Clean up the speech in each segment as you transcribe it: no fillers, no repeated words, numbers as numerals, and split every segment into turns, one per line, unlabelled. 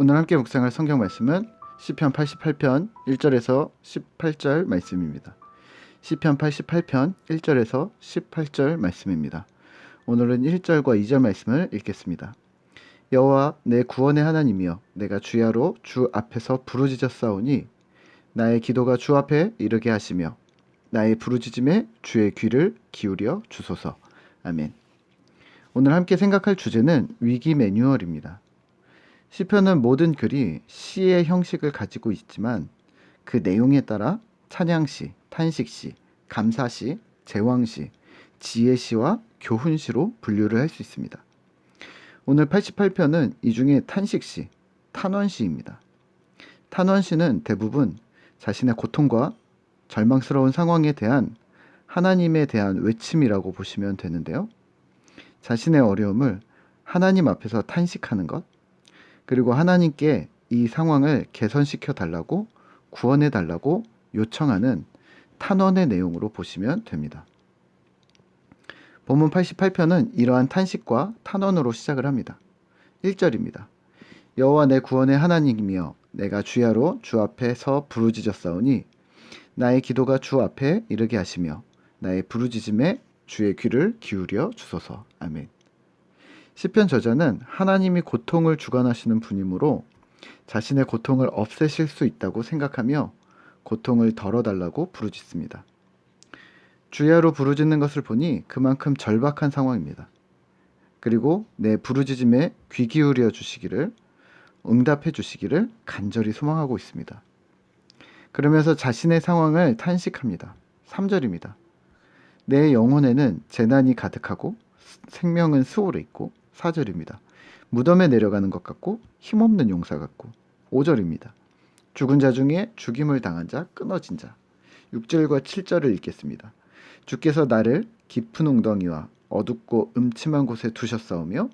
오늘 함께 묵상할 성경 말씀은 시편 88편 1절에서 18절 말씀입니다. 시편 88편 1절에서 18절 말씀입니다. 오늘은 1절과 2절 말씀을 읽겠습니다. 여호와 내 구원의 하나님이여, 내가 주야로 주 앞에서 부르짖었사오니 나의 기도가 주 앞에 이르게 하시며 나의 부르짖음에 주의 귀를 기울여 주소서. 아멘. 오늘 함께 생각할 주제는 위기 매뉴얼입니다. 시편은 모든 글이 시의 형식을 가지고 있지만 그 내용에 따라 찬양시, 탄식시, 감사시, 제왕시, 지혜시와 교훈시로 분류를 할 수 있습니다. 오늘 88편은 이 중에 탄식시, 탄원시입니다. 탄원시는 대부분 자신의 고통과 절망스러운 상황에 대한 하나님에 대한 외침이라고 보시면 되는데요. 자신의 어려움을 하나님 앞에서 탄식하는 것, 그리고 하나님께 이 상황을 개선시켜 달라고, 구원해 달라고 요청하는 탄원의 내용으로 보시면 됩니다. 본문 88편은 이러한 탄식과 탄원으로 시작을 합니다. 1절입니다. 여호와 내 구원의 하나님이여, 내가 주야로 주 앞에서 부르짖었사오니 나의 기도가 주 앞에 이르게 하시며 나의 부르짖음에 주의 귀를 기울여 주소서. 아멘. 시편 저자는 하나님이 고통을 주관하시는 분이므로 자신의 고통을 없애실 수 있다고 생각하며 고통을 덜어달라고 부르짖습니다. 주야로 부르짖는 것을 보니 그만큼 절박한 상황입니다. 그리고 내 부르짖음에 귀 기울여 주시기를, 응답해 주시기를 간절히 소망하고 있습니다. 그러면서 자신의 상황을 탄식합니다. 3절입니다. 내 영혼에는 재난이 가득하고 생명은 수월해 있고. 4절입니다. 무덤에 내려가는 것 같고 힘없는 용사 같고. 5절입니다. 죽은 자 중에 죽임을 당한 자, 끊어진 자. 6절과 7절을 읽겠습니다. 주께서 나를 깊은 웅덩이와 어둡고 음침한 곳에 두셨사오며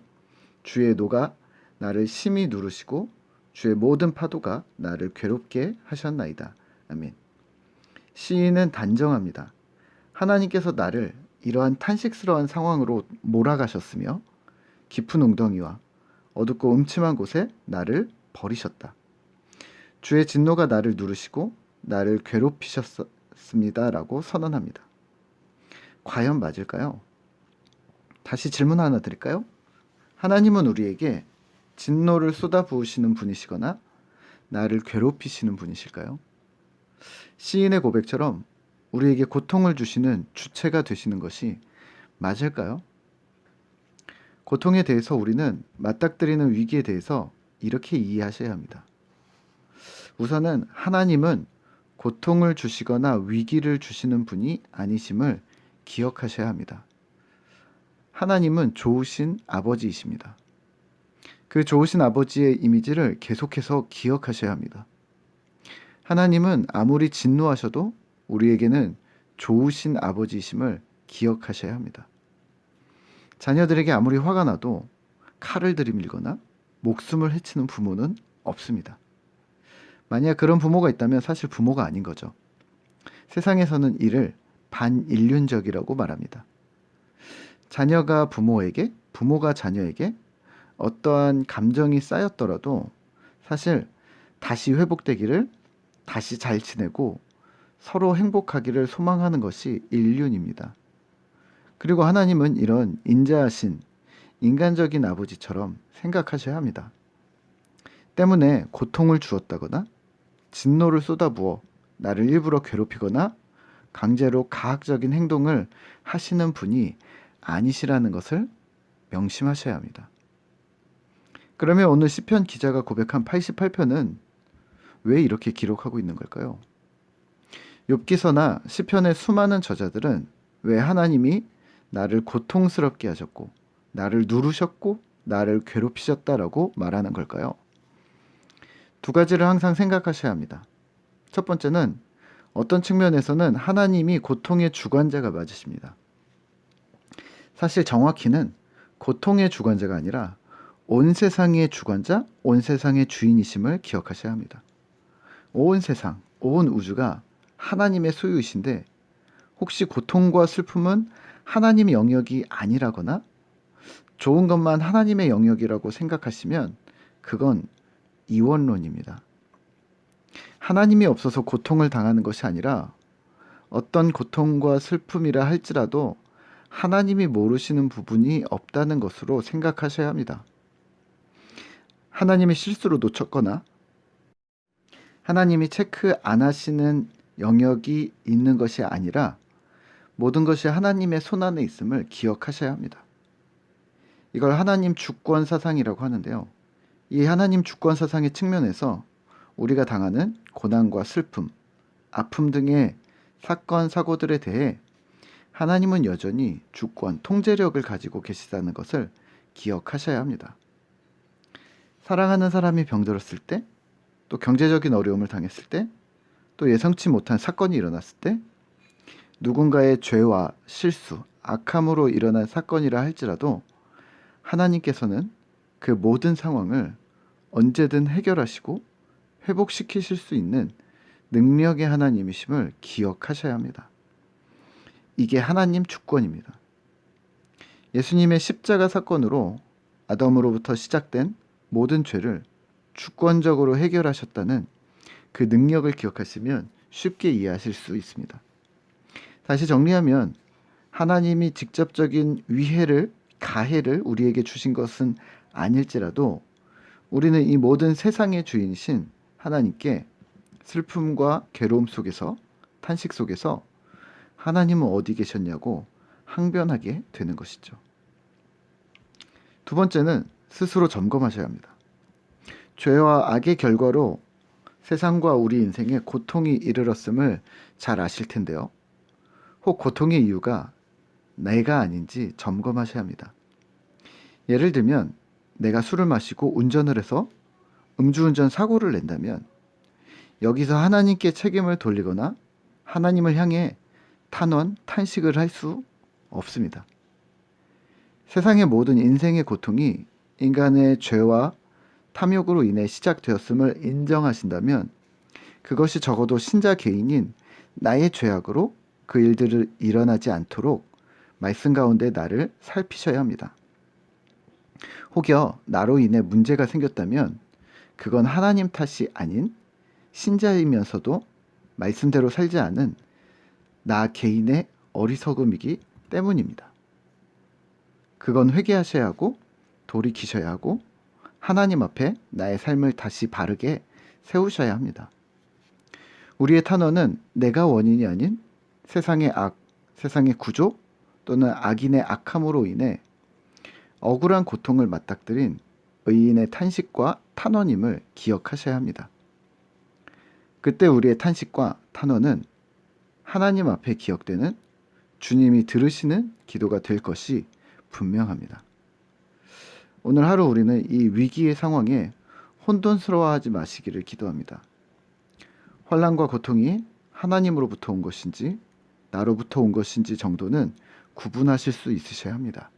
주의 노가 나를 심히 누르시고 주의 모든 파도가 나를 괴롭게 하셨나이다. 아멘. 시인은 단정합니다. 하나님께서 나를 이러한 탄식스러운 상황으로 몰아가셨으며 깊은 웅덩이와 어둡고 음침한 곳에 나를 버리셨다. 주의 진노가 나를 누르시고 나를 괴롭히셨습니다. 라고 선언합니다. 과연 맞을까요? 다시 질문 하나 드릴까요? 하나님은 우리에게 진노를 쏟아부으시는 분이시거나 나를 괴롭히시는 분이실까요? 시인의 고백처럼 우리에게 고통을 주시는 주체가 되시는 것이 맞을까요? 고통에 대해서 우리는 맞닥뜨리는 위기에 대해서 이렇게 이해하셔야 합니다. 우선은 하나님은 고통을 주시거나 위기를 주시는 분이 아니심을 기억하셔야 합니다. 하나님은 좋으신 아버지이십니다. 그 좋으신 아버지의 이미지를 계속해서 기억하셔야 합니다. 하나님은 아무리 진노하셔도 우리에게는 좋으신 아버지이심을 기억하셔야 합니다. 자녀들에게 아무리 화가 나도 칼을 들이밀거나 목숨을 해치는 부모는 없습니다. 만약 그런 부모가 있다면 사실 부모가 아닌 거죠. 세상에서는 이를 반인륜적이라고 말합니다. 자녀가 부모에게, 부모가 자녀에게 어떠한 감정이 쌓였더라도 사실 다시 회복되기를, 다시 잘 지내고 서로 행복하기를 소망하는 것이 인륜입니다. 그리고 하나님은 이런 인자하신 인간적인 아버지처럼 생각하셔야 합니다. 때문에 고통을 주었다거나 진노를 쏟아부어 나를 일부러 괴롭히거나 강제로 가학적인 행동을 하시는 분이 아니시라는 것을 명심하셔야 합니다. 그러면 오늘 시편 기자가 고백한 88편은 왜 이렇게 기록하고 있는 걸까요? 욥기서나 시편의 수많은 저자들은 왜 하나님이 나를 고통스럽게 하셨고 나를 누르셨고 나를 괴롭히셨다라고 말하는 걸까요? 두 가지를 항상 생각하셔야 합니다. 첫 번째는 어떤 측면에서는 하나님이 고통의 주관자가 맞으십니다. 사실 정확히는 고통의 주관자가 아니라 온 세상의 주관자, 온 세상의 주인이심을 기억하셔야 합니다. 온 세상, 온 우주가 하나님의 소유이신데 혹시 고통과 슬픔은 하나님의 영역이 아니라거나 좋은 것만 하나님의 영역이라고 생각하시면 그건 이원론입니다. 하나님이 없어서 고통을 당하는 것이 아니라 어떤 고통과 슬픔이라 할지라도 하나님이 모르시는 부분이 없다는 것으로 생각하셔야 합니다. 하나님이 실수로 놓쳤거나 하나님이 체크 안 하시는 영역이 있는 것이 아니라 모든 것이 하나님의 손안에 있음을 기억하셔야 합니다. 이걸 하나님 주권 사상이라고 하는데요. 이 하나님 주권 사상의 측면에서 우리가 당하는 고난과 슬픔, 아픔 등의 사건, 사고들에 대해 하나님은 여전히 주권, 통제력을 가지고 계시다는 것을 기억하셔야 합니다. 사랑하는 사람이 병들었을 때, 또 경제적인 어려움을 당했을 때, 또 예상치 못한 사건이 일어났을 때, 누군가의 죄와 실수, 악함으로 일어난 사건이라 할지라도 하나님께서는 그 모든 상황을 언제든 해결하시고 회복시키실 수 있는 능력의 하나님이심을 기억하셔야 합니다. 이게 하나님 주권입니다. 예수님의 십자가 사건으로 아담으로부터 시작된 모든 죄를 주권적으로 해결하셨다는 그 능력을 기억하시면 쉽게 이해하실 수 있습니다. 다시 정리하면 하나님이 직접적인 가해를 우리에게 주신 것은 아닐지라도 우리는 이 모든 세상의 주인이신 하나님께 슬픔과 괴로움 속에서, 탄식 속에서 하나님은 어디 계셨냐고 항변하게 되는 것이죠. 두 번째는 스스로 점검하셔야 합니다. 죄와 악의 결과로 세상과 우리 인생에 고통이 이르렀음을 잘 아실 텐데요. 혹 고통의 이유가 내가 아닌지 점검하셔야 합니다. 예를 들면 내가 술을 마시고 운전을 해서 음주운전 사고를 낸다면 여기서 하나님께 책임을 돌리거나 하나님을 향해 탄원, 탄식을 할 수 없습니다. 세상의 모든 인생의 고통이 인간의 죄와 탐욕으로 인해 시작되었음을 인정하신다면 그것이 적어도 신자 개인인 나의 죄악으로 그 일들을 일어나지 않도록 말씀 가운데 나를 살피셔야 합니다. 혹여 나로 인해 문제가 생겼다면 그건 하나님 탓이 아닌 신자이면서도 말씀대로 살지 않은 나 개인의 어리석음이기 때문입니다. 그건 회개하셔야 하고 돌이키셔야 하고 하나님 앞에 나의 삶을 다시 바르게 세우셔야 합니다. 우리의 탄원은 내가 원인이 아닌 세상의 악, 세상의 구조 또는 악인의 악함으로 인해 억울한 고통을 맞닥뜨린 의인의 탄식과 탄원임을 기억하셔야 합니다. 그때 우리의 탄식과 탄원은 하나님 앞에 기억되는 주님이 들으시는 기도가 될 것이 분명합니다. 오늘 하루 우리는 이 위기의 상황에 혼돈스러워하지 마시기를 기도합니다. 환난과 고통이 하나님으로부터 온 것인지 나로부터 온 것인지 정도는 구분하실 수 있으셔야 합니다.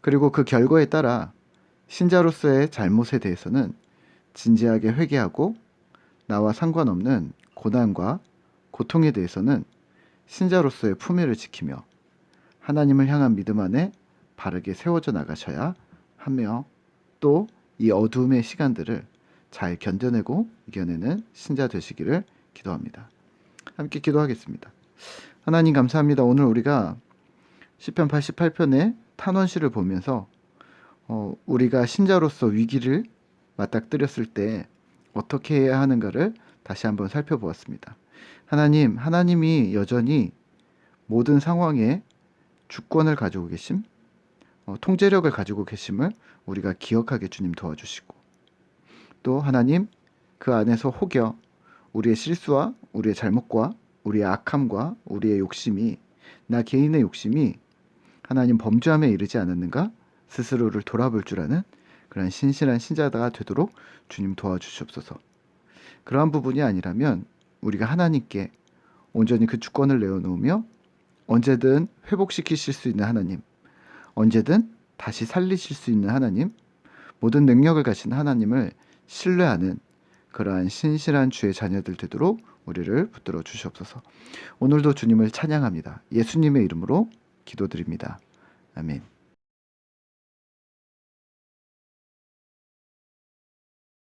그리고 그 결과에 따라 신자로서의 잘못에 대해서는 진지하게 회개하고 나와 상관없는 고난과 고통에 대해서는 신자로서의 품위를 지키며 하나님을 향한 믿음 안에 바르게 세워져 나가셔야 하며 또 이 어두움의 시간들을 잘 견뎌내고 이겨내는 신자 되시기를 기도합니다. 함께 기도하겠습니다. 하나님 감사합니다. 오늘 우리가 시편 88편의 탄원시를 보면서 우리가 신자로서 위기를 맞닥뜨렸을 때 어떻게 해야 하는가를 다시 한번 살펴보았습니다. 하나님이 여전히 모든 상황에 주권을 가지고 계심, 통제력을 가지고 계심을 우리가 기억하게 주님 도와주시고 또 하나님 그 안에서 혹여 우리의 실수와 우리의 잘못과 우리의 악함과 우리의 욕심이 나 개인의 욕심이 하나님 범죄함에 이르지 않았는가 스스로를 돌아볼 줄 아는 그런 신실한 신자가 되도록 주님 도와주시옵소서. 그러한 부분이 아니라면 우리가 하나님께 온전히 그 주권을 내어놓으며 언제든 회복시키실 수 있는 하나님, 언제든 다시 살리실 수 있는 하나님, 모든 능력을 가진 하나님을 신뢰하는 그러한 신실한 주의 자녀들 되도록 우리를 붙들어 주시옵소서. 오늘도 주님을 찬양합니다. 예수님의 이름으로 기도드립니다. 아멘.